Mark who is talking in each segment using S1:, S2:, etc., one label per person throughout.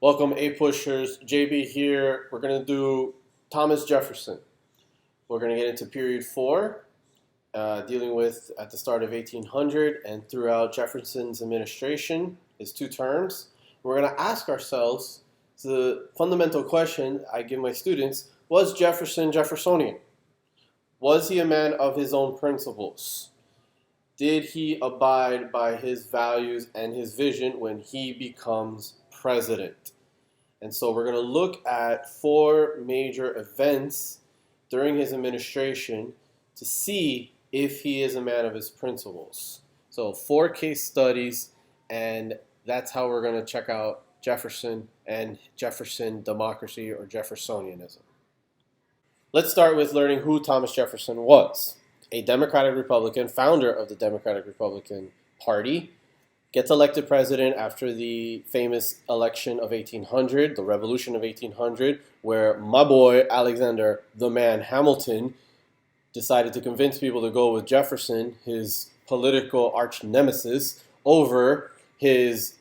S1: Welcome, A Pushers. JB here. We're going to do Thomas Jefferson. We're going to get into period 4, dealing with at the start of 1800 and throughout Jefferson's administration, his 2 terms. We're going to ask ourselves the fundamental question I give my students: was Jefferson Jeffersonian? Was he a man of his own principles? Did he abide by his values and his vision when he becomes president? And so we're going to look at 4 major events during his administration to see if he is a man of his principles. So 4 case studies, and that's how we're going to check out Jefferson and Jefferson democracy or Jeffersonianism. Let's start with learning who Thomas Jefferson was. A Democratic Republican, founder of the Democratic Republican Party, gets elected president after the famous election of 1800, the Revolution of 1800, where my boy Alexander the Man Hamilton decided to convince people to go with Jefferson, his political arch nemesis, over his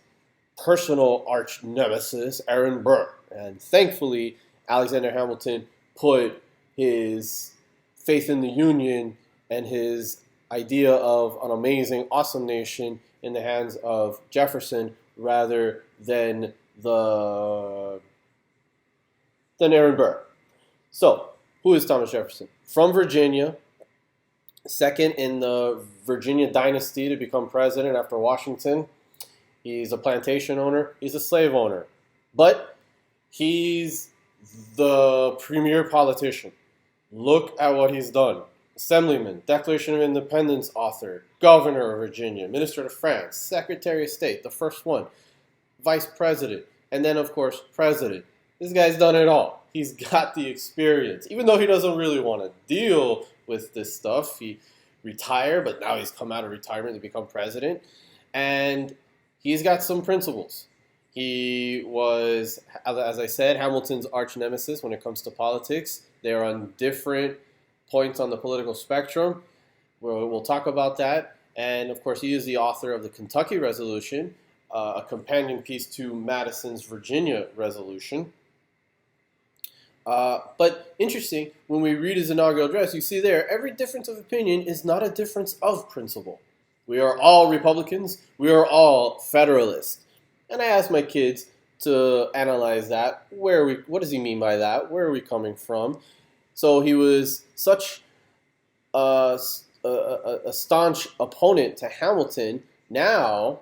S1: personal arch nemesis, Aaron Burr. And thankfully, Alexander Hamilton put his faith in the Union and his idea of an amazing, awesome nation in the hands of Jefferson rather than Aaron Burr. So, who is Thomas Jefferson? From Virginia, second in the Virginia dynasty to become president after Washington. He's a plantation owner. He's a slave owner. But he's the premier politician. Look at what he's done. Assemblyman, Declaration of Independence author, governor of Virginia, minister to France, secretary of state, the first one, vice president, and then, of course, president. This guy's done it all. He's got the experience. Even though he doesn't really want to deal with this stuff, he retired, but now he's come out of retirement to become president. And he's got some principles. He was, as I said, Hamilton's arch nemesis when it comes to politics. They're on different points on the political spectrum. We'll talk about that. And of course, he is the author of the Kentucky Resolution, a companion piece to Madison's Virginia Resolution. But interesting, when we read his inaugural address, you see there, every difference of opinion is not a difference of principle. We are all Republicans. We are all Federalists. And I ask my kids to analyze that. What does he mean by that? Where are we coming from? So he was such a staunch opponent to Hamilton. Now,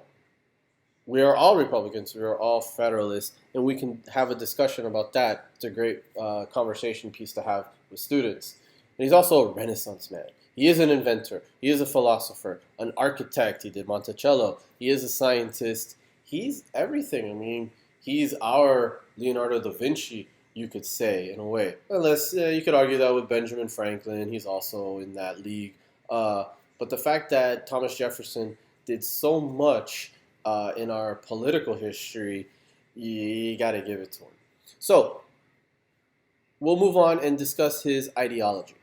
S1: we are all Republicans. We are all Federalists. And we can have a discussion about that. It's a great conversation piece to have with students. And he's also a Renaissance man. He is an inventor. He is a philosopher, an architect. He did Monticello. He is a scientist. He's everything. I mean, he's our Leonardo da Vinci, you could say, in a way. Unless you could argue that with Benjamin Franklin. He's also in that league. But the fact that Thomas Jefferson did so much in our political history, you got to give it to him. So, we'll move on and discuss his ideology.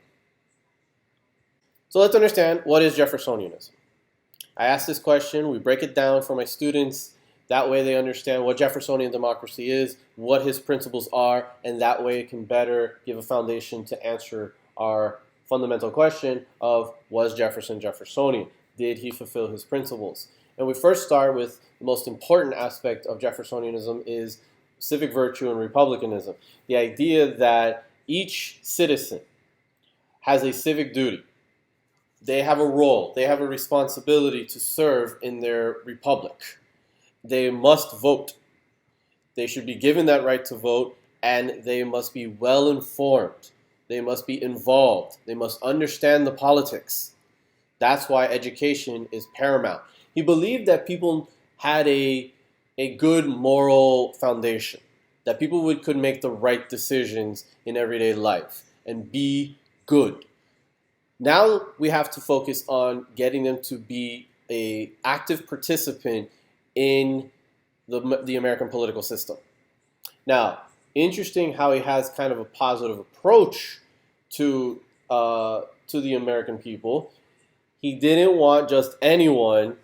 S1: So let's understand, what is Jeffersonianism? I ask this question, we break it down for my students. That way they understand what Jeffersonian democracy is, what his principles are, and that way it can better give a foundation to answer our fundamental question of, was Jefferson Jeffersonian? Did he fulfill his principles? And we first start with the most important aspect of Jeffersonianism is civic virtue and republicanism. The idea that each citizen has a civic duty. They have a role. They have a responsibility to serve in their republic. They must vote. They should be given that right to vote, and they must be well informed. They must be involved. They must understand the politics. That's why education is paramount. He believed that people had a good moral foundation, that people could make the right decisions in everyday life and be good. Now we have to focus on getting them to be an active participant in the American political system. Now, interesting how he has kind of a positive approach to the American people. He didn't want just anyone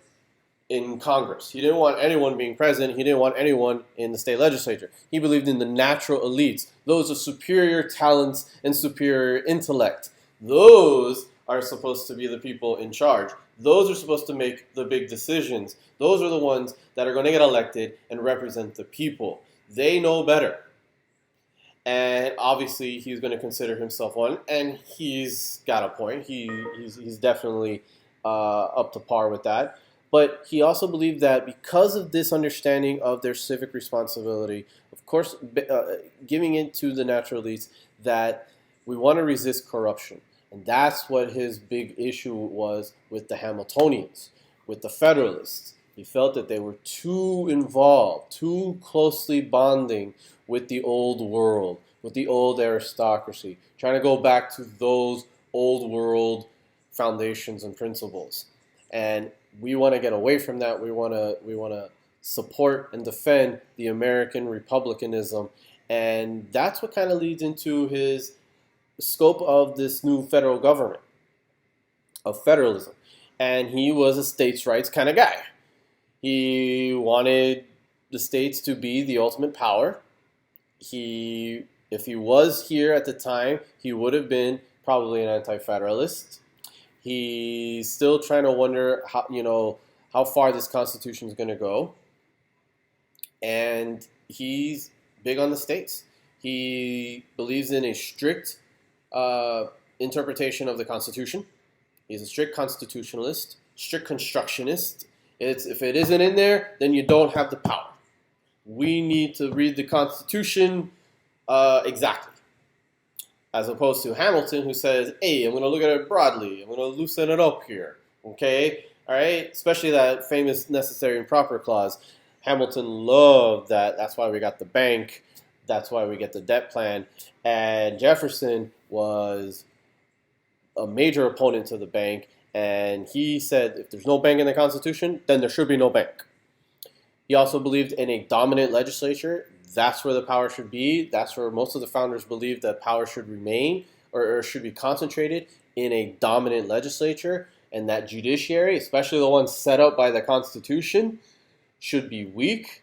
S1: in Congress. He didn't want anyone being president. He didn't want anyone in the state legislature. He believed in the natural elites, those with superior talents and superior intellect. Those are supposed to be the people in charge. Those are supposed to make the big decisions. Those are the ones that are going to get elected and represent the people. They know better. And obviously, he's going to consider himself one, and he's got a point. He's definitely up to par with that. But he also believed that because of this understanding of their civic responsibility, of course, giving it to the natural elites, that we want to resist corruption. And that's what his big issue was with the Hamiltonians, with the Federalists. He felt that they were too involved, too closely bonding with the old world, with the old aristocracy, trying to go back to those old world foundations and principles. And we want to get away from that. We want to support and defend the American republicanism. And that's what kind of leads into his scope of this new federal government, of federalism. And he was a states' rights kind of guy. He wanted the states to be the ultimate power. If he was here at the time, he would have been probably an anti-federalist. He's still trying to wonder how far this Constitution is going to go. And he's big on the states. He believes in a strict interpretation of the Constitution. He's a strict constitutionalist, strict constructionist. If it isn't in there, then you don't have the power. We need to read the Constitution exactly. As opposed to Hamilton, who says, hey, I'm going to look at it broadly. I'm going to loosen it up here. Okay? All right? Especially that famous necessary and proper clause. Hamilton loved that. That's why we got the bank. That's why we get the debt plan. And Jefferson was a major opponent to the bank. And he said, if there's no bank in the Constitution, then there should be no bank. He also believed in a dominant legislature. That's where the power should be. That's where most of the founders believed that power should remain or should be concentrated in a dominant legislature. And that judiciary, especially the one set up by the Constitution, should be weak.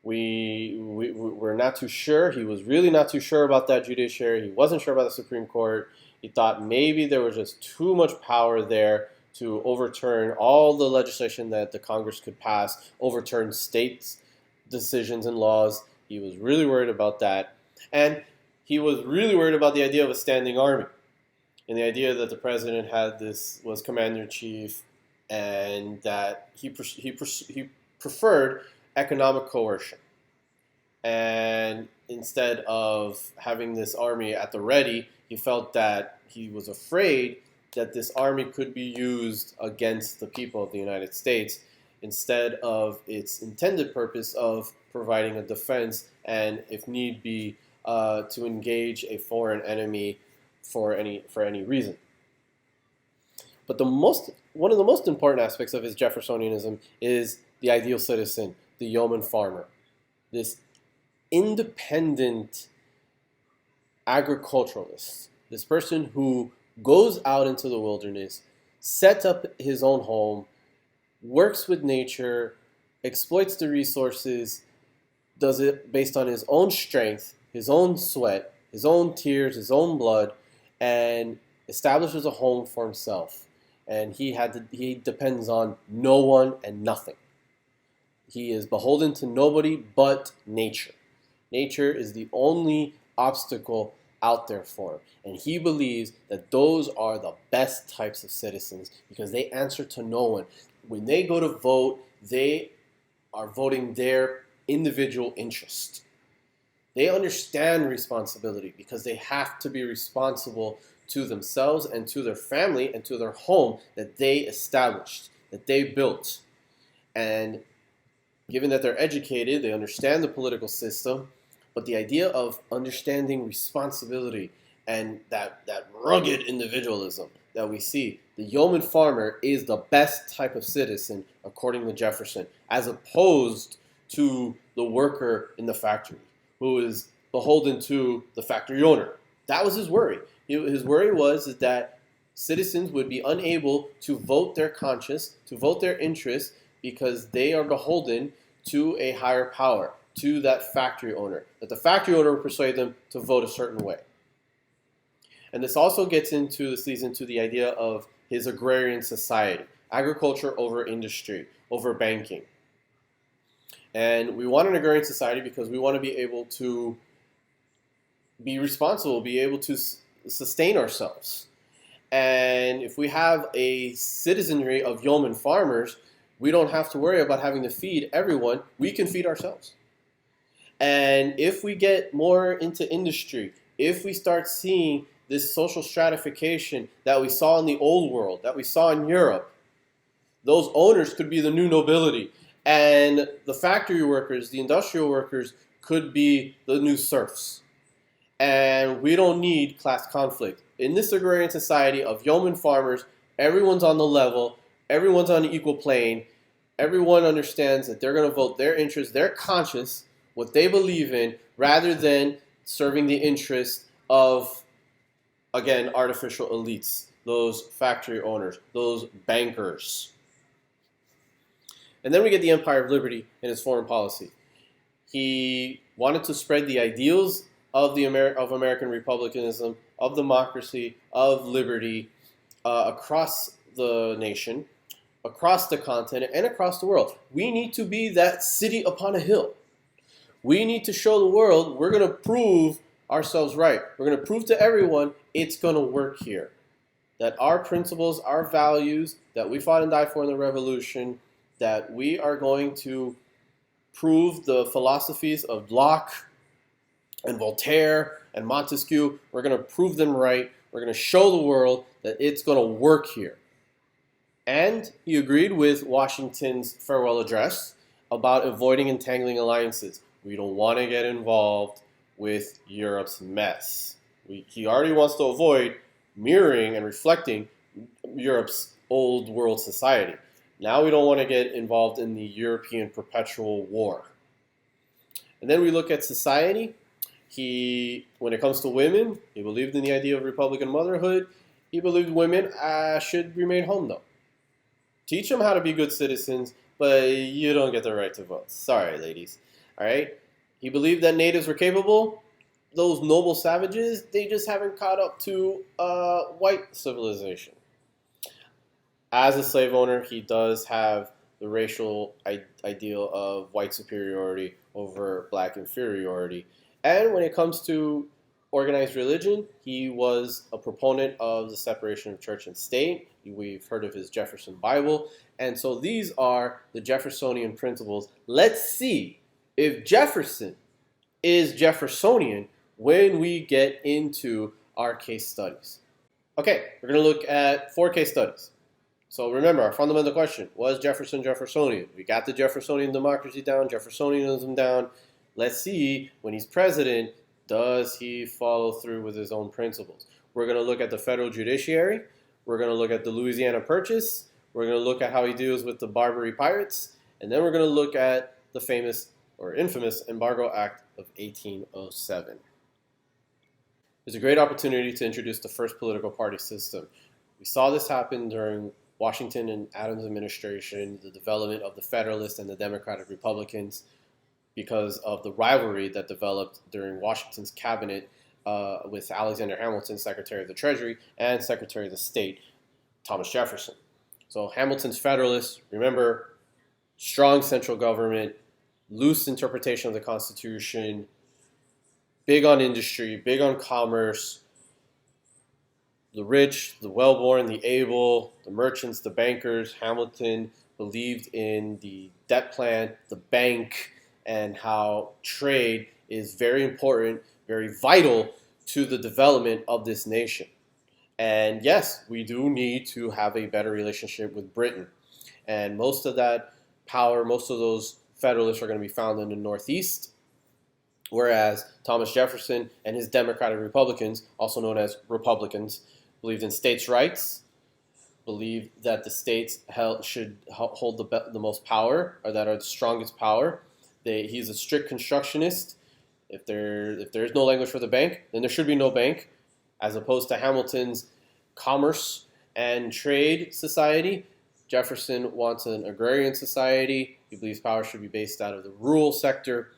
S1: We're not too sure. He was really not too sure about that judiciary. He wasn't sure about the Supreme Court. He thought maybe there was just too much power there to overturn all the legislation that the Congress could pass, overturn states' decisions and laws. He was really worried about that. And he was really worried about the idea of a standing army and the idea that the president was commander-in-chief, and that he preferred economic coercion. And instead of having this army at the ready, he felt that he was afraid that this army could be used against the people of the United States instead of its intended purpose of providing a defense and, if need be, to engage a foreign enemy for any reason. But one of the most important aspects of his Jeffersonianism is the ideal citizen, the yeoman farmer, this independent agriculturalist, this person who goes out into the wilderness, sets up his own home, works with nature, exploits the resources, does it based on his own strength, his own sweat, his own tears, his own blood, and establishes a home for himself. And he depends on no one and nothing. He is beholden to nobody but nature. Nature is the only obstacle out there for him. And he believes that those are the best types of citizens because they answer to no one. When they go to vote, they are voting their individual interest. They understand responsibility because they have to be responsible to themselves and to their family and to their home that they established, that they built. And given that they're educated, they understand the political system, but the idea of understanding responsibility and that rugged individualism that we see, the yeoman farmer is the best type of citizen according to Jefferson, as opposed to the worker in the factory who is beholden to the factory owner. That was his worry. His worry was that citizens would be unable to vote their conscience, to vote their interests, because they are beholden to a higher power, to that factory owner, that the factory owner will persuade them to vote a certain way. And this also leads into the idea of his agrarian society, agriculture over industry, over banking. And we want an agrarian society because we want to be able to be responsible, be able to sustain ourselves. And if we have a citizenry of yeoman farmers, we don't have to worry about having to feed everyone. We can feed ourselves. And if we get more into industry, if we start seeing this social stratification that we saw in the old world, that we saw in Europe, those owners could be the new nobility. And the factory workers, the industrial workers, could be the new serfs. And we don't need class conflict. In this agrarian society of yeoman farmers, everyone's on the level, everyone's on an equal plane, everyone understands that they're going to vote their interests, they're conscious, what they believe in, rather than serving the interests of, again, artificial elites, those factory owners, those bankers. And then we get the Empire of Liberty in his foreign policy. He wanted to spread the ideals of American republicanism, of democracy, of liberty across the nation, across the continent, and across the world. We need to be that city upon a hill. We need to show the world we're going to prove ourselves right. We're going to prove to everyone it's going to work here. That our principles, our values that we fought and died for in the revolution, that we are going to prove the philosophies of Locke and Voltaire and Montesquieu. We're going to prove them right. We're going to show the world that it's going to work here. And he agreed with Washington's farewell address about avoiding entangling alliances. We don't want to get involved with Europe's mess. He already wants to avoid mirroring and reflecting Europe's old world society. Now we don't want to get involved in the European perpetual war. And then we look at society. When it comes to women, he believed in the idea of Republican motherhood. He believed women should remain home, though. Teach them how to be good citizens, but you don't get the right to vote. Sorry, ladies. All right? He believed that natives were capable. Those noble savages, they just haven't caught up to white civilization. As a slave owner, he does have the racial ideal of white superiority over black inferiority. And when it comes to organized religion, he was a proponent of the separation of church and state. We've heard of his Jefferson Bible. And so these are the Jeffersonian principles. Let's see if Jefferson is Jeffersonian when we get into our case studies. Okay, we're going to look at 4 case studies. So remember, our fundamental question, was Jefferson Jeffersonian? We got the Jeffersonian democracy down, Jeffersonianism down. Let's see, when he's president, does he follow through with his own principles? We're going to look at the federal judiciary. We're going to look at the Louisiana Purchase. We're going to look at how he deals with the Barbary pirates. And then we're going to look at the famous or infamous Embargo Act of 1807. There's a great opportunity to introduce the first political party system. We saw this happen during Washington and Adams administration, the development of the Federalists and the Democratic Republicans, because of the rivalry that developed during Washington's cabinet with Alexander Hamilton, Secretary of the Treasury, and Secretary of the State, Thomas Jefferson. So Hamilton's Federalists, remember, strong central government, loose interpretation of the Constitution, big on industry, big on commerce, the rich, the well-born, the able, the merchants, the bankers. Hamilton believed in the debt plan, the bank, and how trade is very important, very vital to the development of this nation. And yes, we do need to have a better relationship with Britain. And most of that power, most of those Federalists are going to be found in the Northeast, whereas Thomas Jefferson and his Democratic Republicans, also known as Republicans, believed in states' rights, believed that the states should hold the most power, or that are the strongest power. He's a strict constructionist. If there is no language for the bank, then there should be no bank, as opposed to Hamilton's commerce and trade society. Jefferson wants an agrarian society. He believes power should be based out of the rural sector.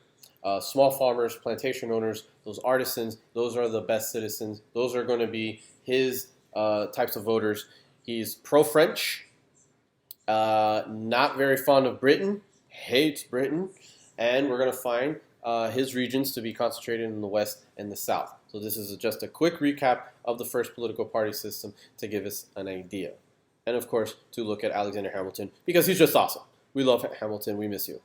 S1: Small farmers, plantation owners, those artisans, those are the best citizens. Those are going to be his types of voters. He's pro-French, not very fond of Britain, hates Britain, and we're going to find his regions to be concentrated in the West and the South. So this is just a quick recap of the first political party system to give us an idea. And of course, to look at Alexander Hamilton, because he's just awesome. We love Hamilton, we miss you.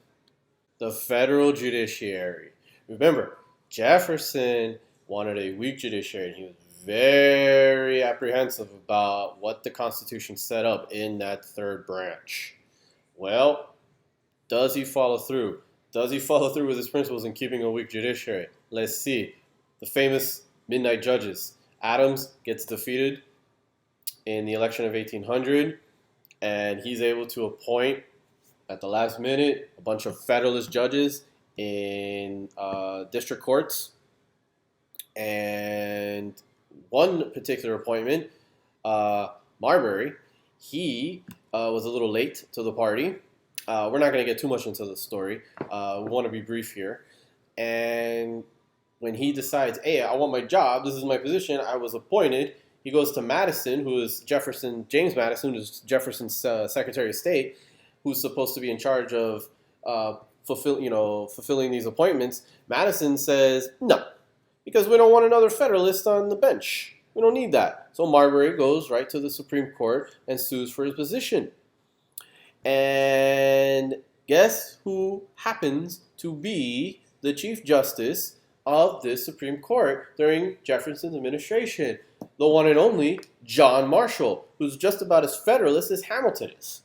S1: The federal judiciary. Remember, Jefferson wanted a weak judiciary, and he was very apprehensive about what the Constitution set up in that third branch. Well, does he follow through? Does he follow through with his principles in keeping a weak judiciary? Let's see. The famous midnight judges. Adams gets defeated in the election of 1800, and he's able to appoint at the last minute a bunch of Federalist judges in district courts. And one particular appointment, Marbury, he was a little late to the party. We're not going to get too much into the story. We want to be brief here. And when he decides, hey, I want my job, this is my position, I was appointed, he goes to Madison, who is James Madison, who's Jefferson's Secretary of State, who's supposed to be in charge of fulfilling these appointments. Madison says, no, because we don't want another Federalist on the bench. We don't need that. So Marbury goes right to the Supreme Court and sues for his position. And guess who happens to be the Chief Justice of this Supreme Court during Jefferson's administration? The one and only John Marshall, who's just about as Federalist as Hamilton is.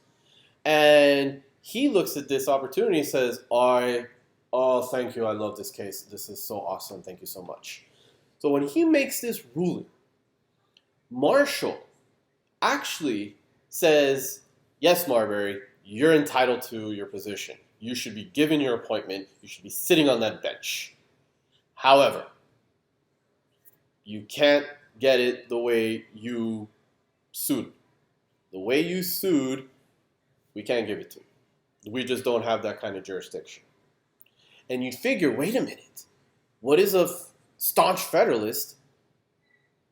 S1: And he looks at this opportunity and says, oh, thank you, I love this case. This is so awesome, thank you so much. So when he makes this ruling, Marshall actually says, yes, Marbury, you're entitled to your position. You should be given your appointment. You should be sitting on that bench. However, you can't get it the way you sued. The way you sued, we can't give it to you. We just don't have that kind of jurisdiction. And you'd figure, wait a minute, what is a staunch Federalist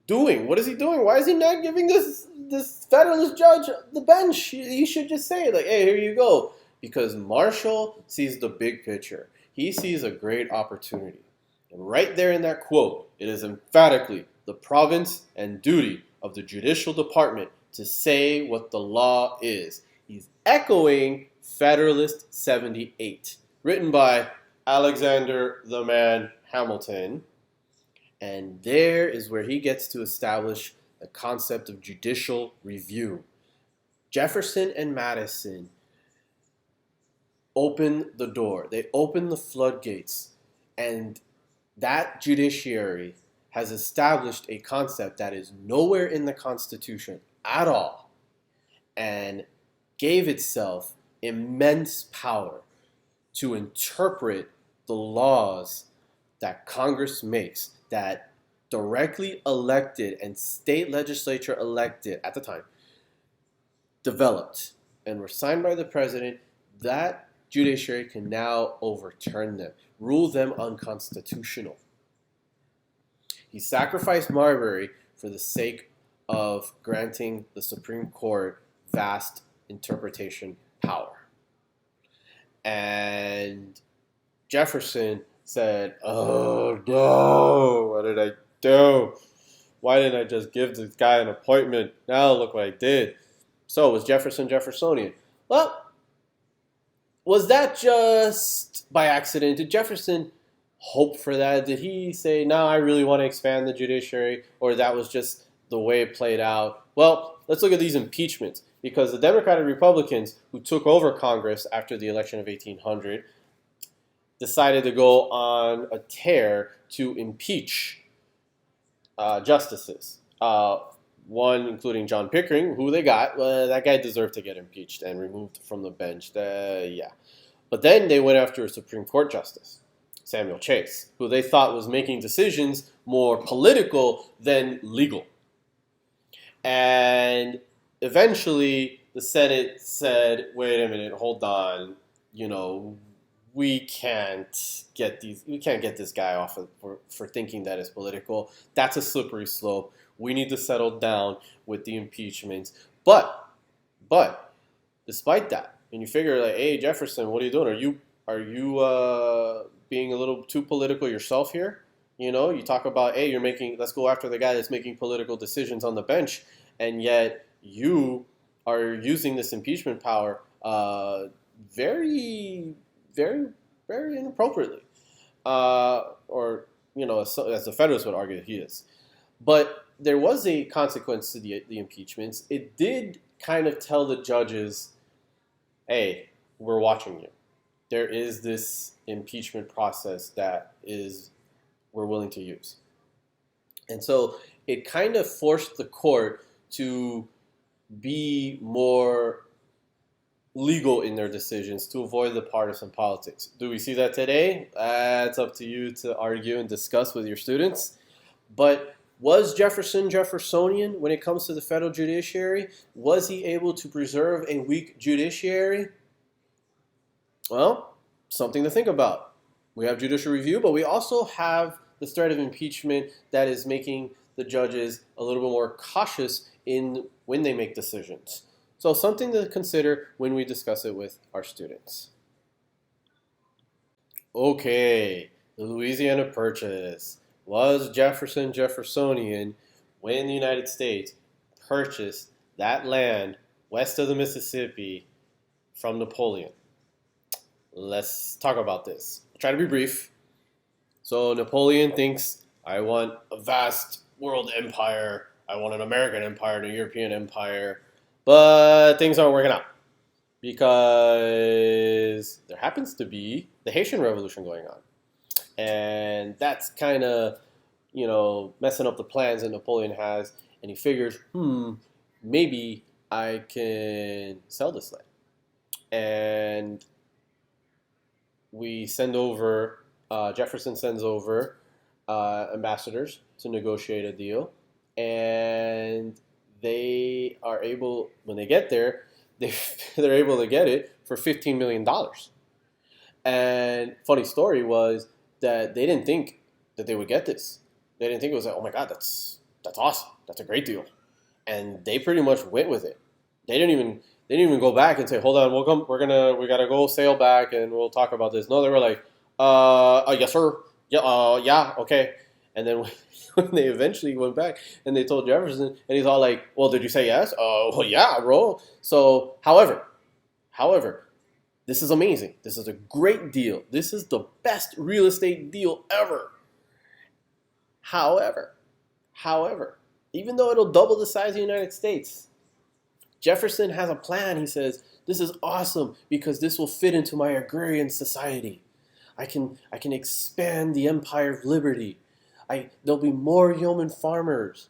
S1: doing? What is he doing? Why is he not giving this Federalist judge the bench? He should just say, like, hey, here you go. Because Marshall sees the big picture. He sees a great opportunity. And right there in that quote, it is emphatically the province and duty of the judicial department to say what the law is. He's echoing Federalist 78, written by Alexander the Man Hamilton. And there is where he gets to establish the concept of judicial review. Jefferson and Madison open the door. They open the floodgates. And that judiciary has established a concept that is nowhere in the Constitution at all, and gave itself immense power to interpret the laws that Congress makes, that directly elected and state legislature elected at the time developed and were signed by the president. That judiciary can now overturn them, rule them unconstitutional. He sacrificed Marbury for the sake of granting the Supreme Court vast interpretation power. And Jefferson said, oh no, what did I do? Why didn't I just give this guy an appointment? Now look what I did. So was Jefferson Jeffersonian? Well, was that just by accident? Did Jefferson hope for that? Did he say, no, I really want to expand the judiciary? Or that was just the way it played out? Well, let's look at these impeachments. Because the Democratic Republicans who took over Congress after the election of 1800 decided to go on a tear to impeach justices. One, including John Pickering, who they got. That guy deserved to get impeached and removed from the bench. Yeah. But then they went after a Supreme Court justice, Samuel Chase, who they thought was making decisions more political than legal. And eventually, the Senate said, wait a minute, hold on, you know, we can't get this guy off for thinking that it's political. That's a slippery slope. We need to settle down with the impeachments. But despite that, and you figure like, hey Jefferson, what are you doing? Are you being a little too political yourself here? You know, you talk about, hey, let's go after the guy that's making political decisions on the bench, and yet you are using this impeachment power very, very, very inappropriately, or as the Federalists would argue, he is. But there was a consequence to the impeachments. It did kind of tell the judges, hey, we're watching you. There is this impeachment process that we're willing to use. And so it kind of forced the court to be more legal in their decisions to avoid the partisan politics. Do we see that today? It's up to you to argue and discuss with your students. But was Jefferson Jeffersonian when it comes to the federal judiciary? Was he able to preserve a weak judiciary? Well, something to think about. We have judicial review, but we also have the threat of impeachment that is making the judges a little bit more cautious when they make decisions. So something to consider when we discuss it with our students. Okay, the Louisiana Purchase. Was Jefferson Jeffersonian when the United States purchased that land west of the Mississippi from Napoleon? Let's talk about this. I'll try to be brief. So Napoleon thinks, I want a vast world empire. I want an American empire and a European empire. But things aren't working out because there happens to be the Haitian Revolution going on. And that's kind of, messing up the plans that Napoleon has. And he figures, maybe I can sell this land. And Jefferson sends over ambassadors to negotiate a deal. And they are able, when they get there, they're able to get it for $15 million. And funny story was that they didn't think that they would get this. They didn't think it was like, oh my God, that's awesome. That's a great deal. And they pretty much went with it. They didn't even go back and say, hold on, we gotta go sail back and we'll talk about this. No, they were like, yes sir. Yeah, okay. And then when they eventually went back and they told Jefferson, and he's all like, well, did you say yes? Well, yeah, bro. So, however, this is amazing. This is a great deal. This is the best real estate deal ever. However, even though it'll double the size of the United States, Jefferson has a plan. He says, this is awesome because this will fit into my agrarian society. I can expand the empire of liberty. There'll be more yeoman farmers.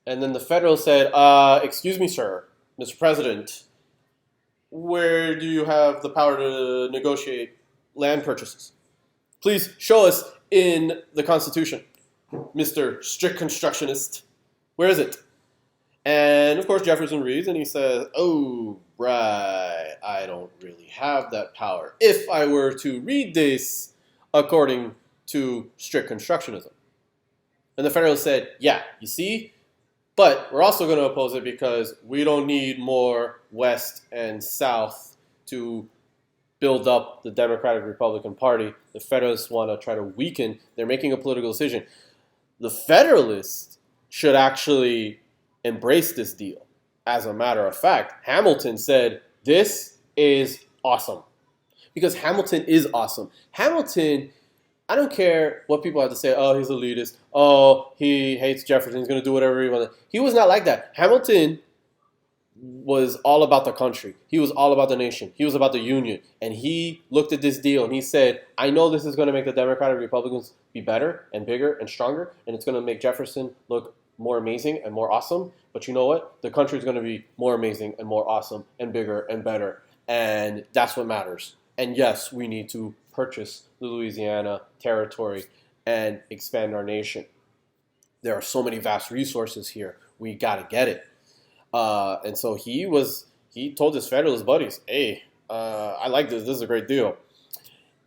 S1: And then the Federals said, excuse me, sir, Mr. President, where do you have the power to negotiate land purchases? Please show us in the Constitution, Mr. Strict Constructionist. Where is it? And of course Jefferson reads and he says, oh, right, I don't really have that power. If I were to read this according to strict constructionism. And the Federalists said, yeah, you see, but we're also going to oppose it because we don't need more West and South to build up the Democratic Republican Party. The Federalists want to try to weaken. They're making a political decision. The Federalists should actually embrace this deal. As a matter of fact, Hamilton said, this is awesome. Because Hamilton is awesome. Hamilton, I don't care what people have to say, oh, he's elitist, oh, he hates Jefferson, he's going to do whatever he wants. He was not like that. Hamilton was all about the country. He was all about the nation. He was about the Union. And he looked at this deal and he said, I know this is going to make the Democratic Republicans be better and bigger and stronger, and it's going to make Jefferson look more amazing and more awesome. But you know what? The country is going to be more amazing and more awesome and bigger and better. And that's what matters. And yes, we need to purchase the Louisiana territory and expand our nation. There are so many vast resources here. We got to get it. And so he was he told his Federalist buddies, hey, I like this. This is a great deal.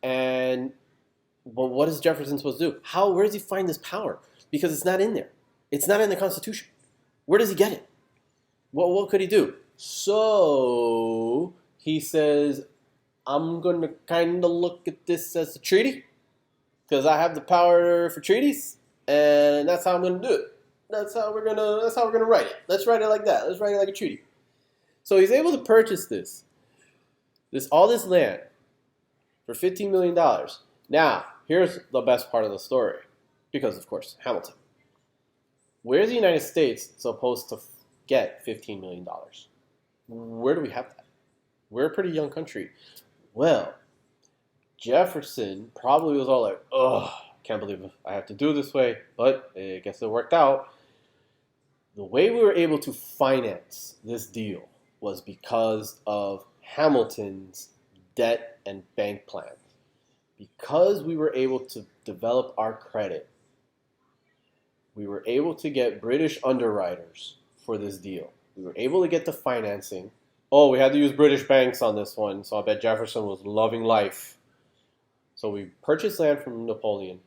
S1: And but what is Jefferson supposed to do? Where does he find this power? Because it's not in there. It's not in the Constitution. Where does he get it? What could he do? So he says, I'm going to kind of look at this as a treaty because I have the power for treaties, and that's how I'm going to do it. That's how we're gonna write it. Let's write it like that. Let's write it like a treaty. So he's able to purchase all this land for $15 million. Now, here's the best part of the story, because of course, Hamilton. Where's the United States supposed to get $15 million? Where do we have that? We're a pretty young country. Well, Jefferson probably was all like, ugh, can't believe I have to do it this way, but I guess it worked out. The way we were able to finance this deal was because of Hamilton's debt and bank plan. Because we were able to develop our credit, we were able to get British underwriters for this deal. We were able to get the financing. Oh, we had to use British banks on this one, so I bet Jefferson was loving life. So we purchased land from Napoleon,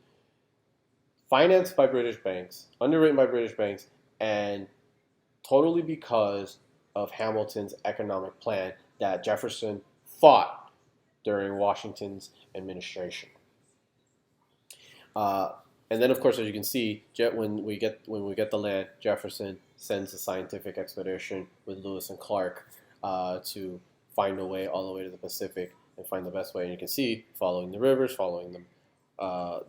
S1: financed by British banks, underwritten by British banks, and totally because of Hamilton's economic plan that Jefferson fought during Washington's administration. And then, of course, as you can see, when we get the land, Jefferson sends a scientific expedition with Lewis and Clark to find a way all the way to the Pacific and find the best way. And you can see, following the rivers, following them,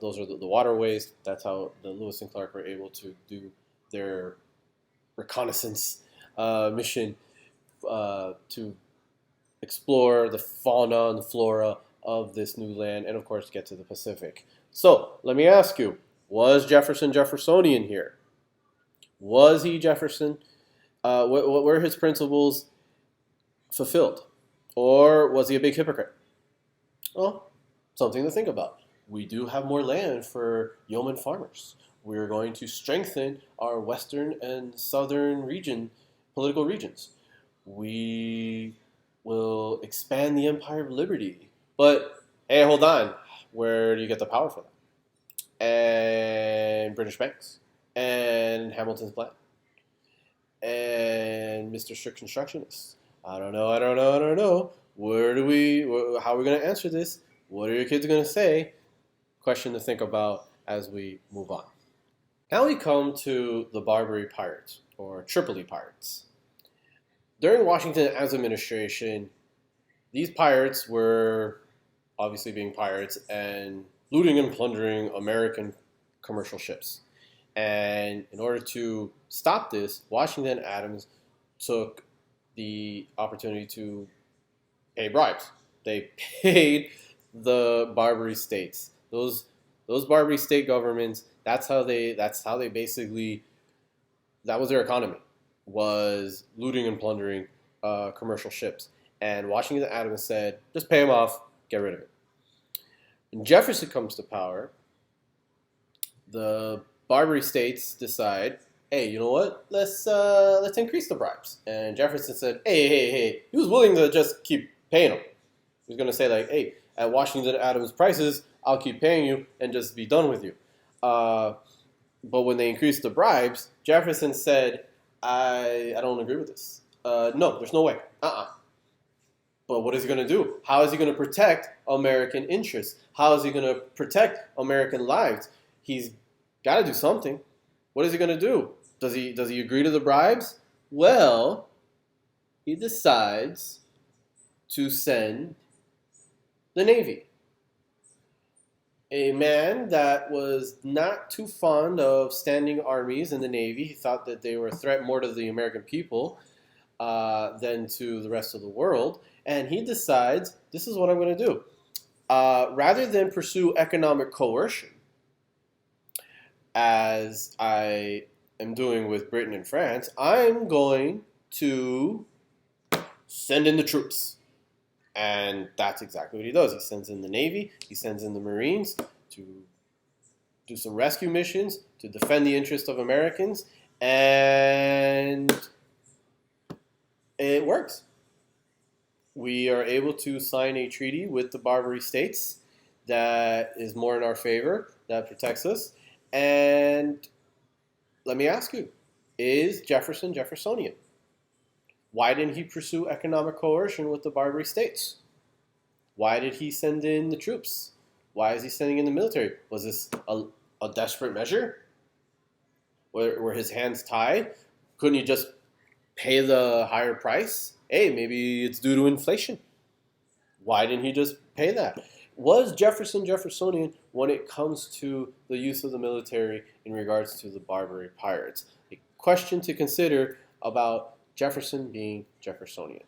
S1: those are the waterways. That's how the Lewis and Clark were able to do their reconnaissance mission to explore the fauna and the flora of this new land, and of course get to the Pacific. So let me ask you, was Jefferson Jeffersonian here? Was he Jefferson? What were his principles fulfilled? Or was he a big hypocrite? Well, something to think about. We do have more land for yeoman farmers. We're going to strengthen our western and southern political regions. We will expand the Empire of Liberty. But, hey, hold on. Where do you get the power for that? And British banks. And Hamilton's plan. And Mr. Strict Constructionist. I don't know. How are we going to answer this? What are your kids going to say? Question to think about as we move on. Now we come to the Barbary pirates, or Tripoli pirates. During Washington's administration, these pirates were obviously being pirates and looting and plundering American commercial ships. And in order to stop this, Washington and Adams took the opportunity to pay bribes. They paid the Barbary states. Those Barbary state governments, that was their economy, was looting and plundering commercial ships. And Washington and Adams said, just pay them off, get rid of it. When Jefferson comes to power, the Barbary states decide, hey, you know what? Let's increase the bribes. And Jefferson said, hey. He was willing to just keep paying them. He was going to say, like, hey, at Washington Adams prices, I'll keep paying you and just be done with you. But when they increased the bribes, Jefferson said, I don't agree with this. No, there's no way. But what is he going to do? How is he going to protect American interests? How is he going to protect American lives? He's got to do something. What is he going to do? Does he agree to the bribes? Well, he decides to send the Navy. A man that was not too fond of standing armies in the Navy. He thought that they were a threat more to the American people than to the rest of the world. And he decides, this is what I'm going to do. Rather than pursue economic coercion, as I am doing with Britain and France, I'm going to send in the troops. And that's exactly what he does. He sends in the Navy, he sends in the Marines to do some rescue missions, to defend the interests of Americans, and it works. we are able to sign a treaty with the Barbary states that is more in our favor, that protects us. And let me ask you, is Jefferson Jeffersonian? Why didn't he pursue economic coercion with the Barbary states? Why did he send in the troops? Why is he sending in the military? Was this a desperate measure? Were his hands tied? Couldn't he just pay the higher price? Hey, maybe it's due to inflation. Why didn't he just pay that? Was Jefferson Jeffersonian when it comes to the use of the military in regards to the Barbary pirates? A question to consider about Jefferson being Jeffersonian.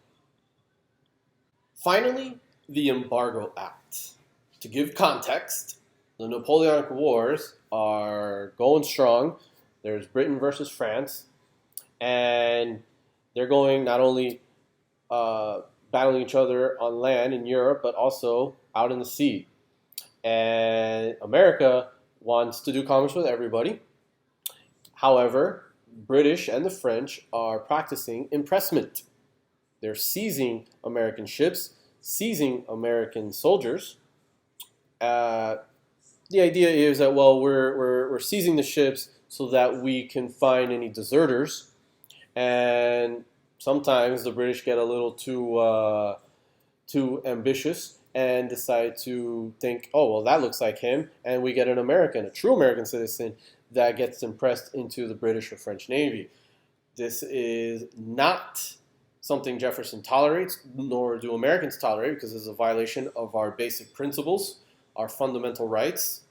S1: Finally, the Embargo Act. To give context, the Napoleonic Wars are going strong. There's Britain versus France, and they're going not only battling each other on land in Europe, but also out in the sea. And America wants to do commerce with everybody. However, British and the French are practicing impressment. They're seizing American ships, seizing American soldiers. The idea is that, well, we're seizing the ships so that we can find any deserters. And sometimes the British get a little too ambitious and decide to think, oh, well, that looks like him. And we get an American, a true American citizen, that gets impressed into the British or French Navy. This is not something Jefferson tolerates, nor do Americans tolerate, because it's a violation of our basic principles, our fundamental rights.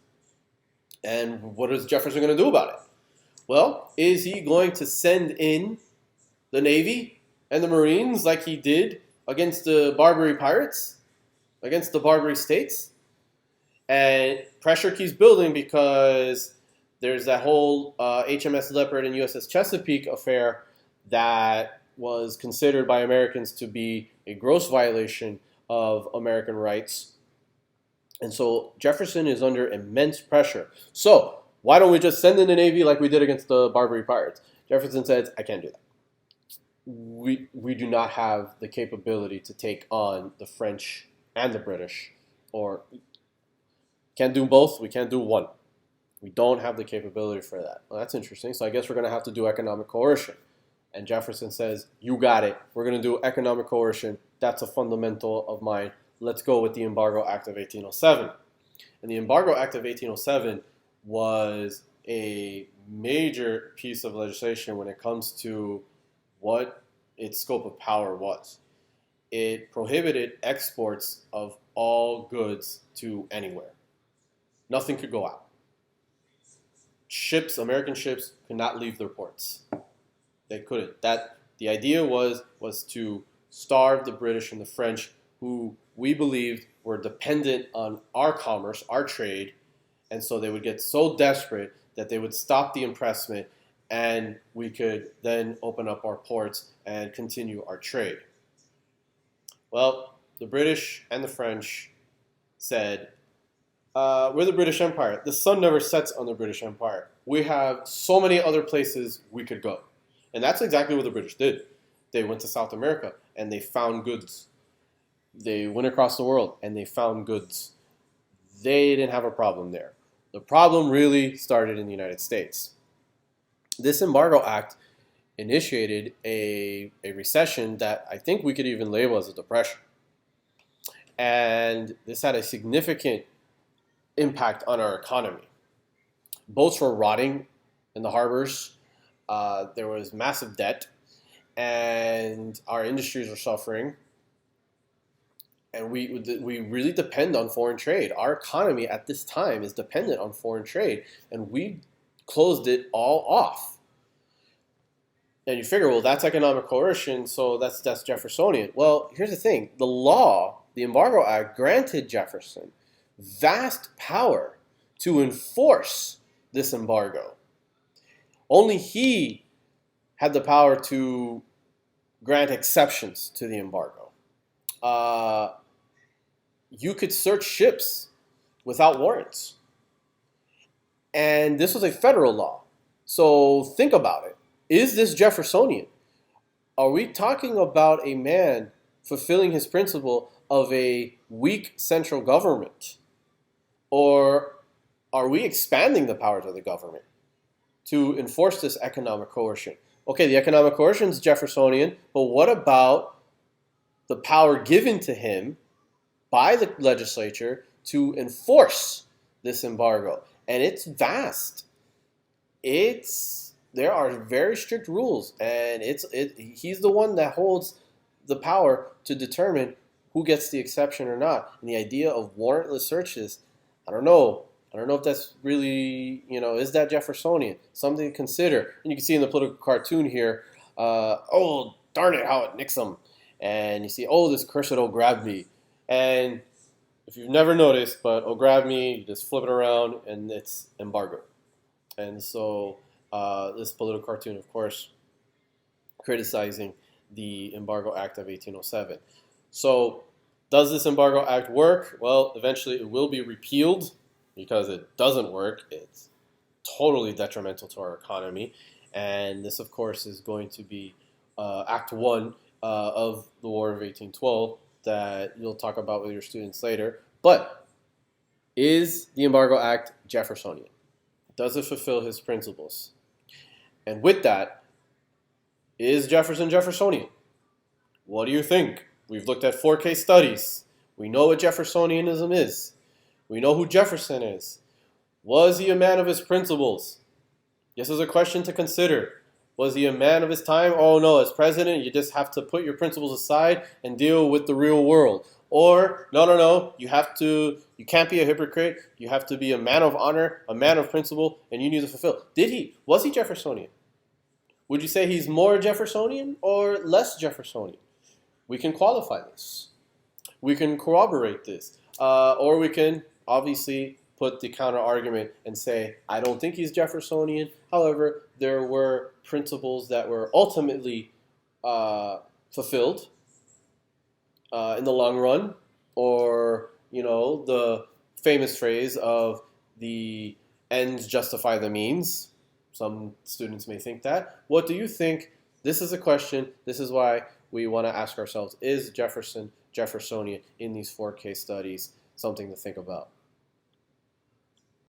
S1: And what is Jefferson going to do about it? Well, is he going to send in the Navy and the Marines like he did against the Barbary pirates, against the Barbary states? And pressure keeps building because there's that whole HMS Leopard and USS Chesapeake affair that was considered by Americans to be a gross violation of American rights. And so Jefferson is under immense pressure. So why don't we just send in the Navy like we did against the Barbary pirates? Jefferson says, I can't do that. We do not have the capability to take on the French and the British. Or can't do both, we can't do one. We don't have the capability for that. Well, that's interesting. So I guess we're going to have to do economic coercion. And Jefferson says, you got it. We're going to do economic coercion. That's a fundamental of mine. Let's go with the Embargo Act of 1807. And the Embargo Act of 1807 was a major piece of legislation when it comes to what its scope of power was. It prohibited exports of all goods to anywhere. Nothing could go out. Ships, American ships, could not leave their ports. They couldn't. The idea was to starve the British and the French, who we believed were dependent on our commerce, our trade, and so they would get so desperate that they would stop the impressment and we could then open up our ports and continue our trade. Well, the British and the French said, we're the British Empire. The sun never sets on the British Empire. We have so many other places we could go. And that's exactly what the British did. They went to South America and they found goods. They went across the world and they found goods. They didn't have a problem there. The problem really started in the United States. This Embargo Act initiated a recession that I think we could even label as a depression. And this had a significant impact on our economy. Boats were rotting in the harbors. There was massive debt, and our industries were suffering. And we really depend on foreign trade. Our economy at this time is dependent on foreign trade, and we closed it all off. And you figure, well, that's economic coercion, so that's Jeffersonian. Well, here's the thing. The law, the Embargo Act, granted Jefferson vast power to enforce this embargo. Only he had the power to grant exceptions to the embargo. You could search ships without warrants. And this was a federal law. So think about it. Is this Jeffersonian? Are we talking about a man fulfilling his principle of a weak central government? Or are we expanding the powers of the government to enforce this economic coercion? Okay, the economic coercion is Jeffersonian, but what about the power given to him by the legislature to enforce this embargo? And it's vast. There are very strict rules, and he's the one that holds the power to determine who gets the exception or not. And the idea of warrantless searches, I don't know. I don't know if that's really, is that Jeffersonian? Something to consider. And you can see in the political cartoon here, oh, darn it, how it nicks him. And you see, oh, this cursed oh grab me. And if you've never noticed, but oh grab me, you just flip it around, and it's embargo. And so this political cartoon, of course, criticizing the Embargo Act of 1807. So does this Embargo Act work? Well, eventually it will be repealed because it doesn't work. It's totally detrimental to our economy. And this, of course, is going to be Act 1 of the War of 1812 that you'll talk about with your students later. But is the Embargo Act Jeffersonian? Does it fulfill his principles? And with that, is Jefferson Jeffersonian? What do you think? We've looked at 4 case studies. We know what Jeffersonianism is. We know who Jefferson is. Was he a man of his principles? This is a question to consider. Was he a man of his time? Oh no, as president, you just have to put your principles aside and deal with the real world. Or, no, you can't be a hypocrite. You have to be a man of honor, a man of principle, and you need to fulfill. Was he Jeffersonian? Would you say he's more Jeffersonian or less Jeffersonian? We can qualify this. We can corroborate this. Or we can obviously put the counter argument and say, I don't think he's Jeffersonian. However, there were principles that were ultimately fulfilled in the long run, or the famous phrase of the ends justify the means. Some students may think that. What do you think? This is a question. This is why we want to ask ourselves, is Jefferson Jeffersonian in these 4 case studies? Something to think about.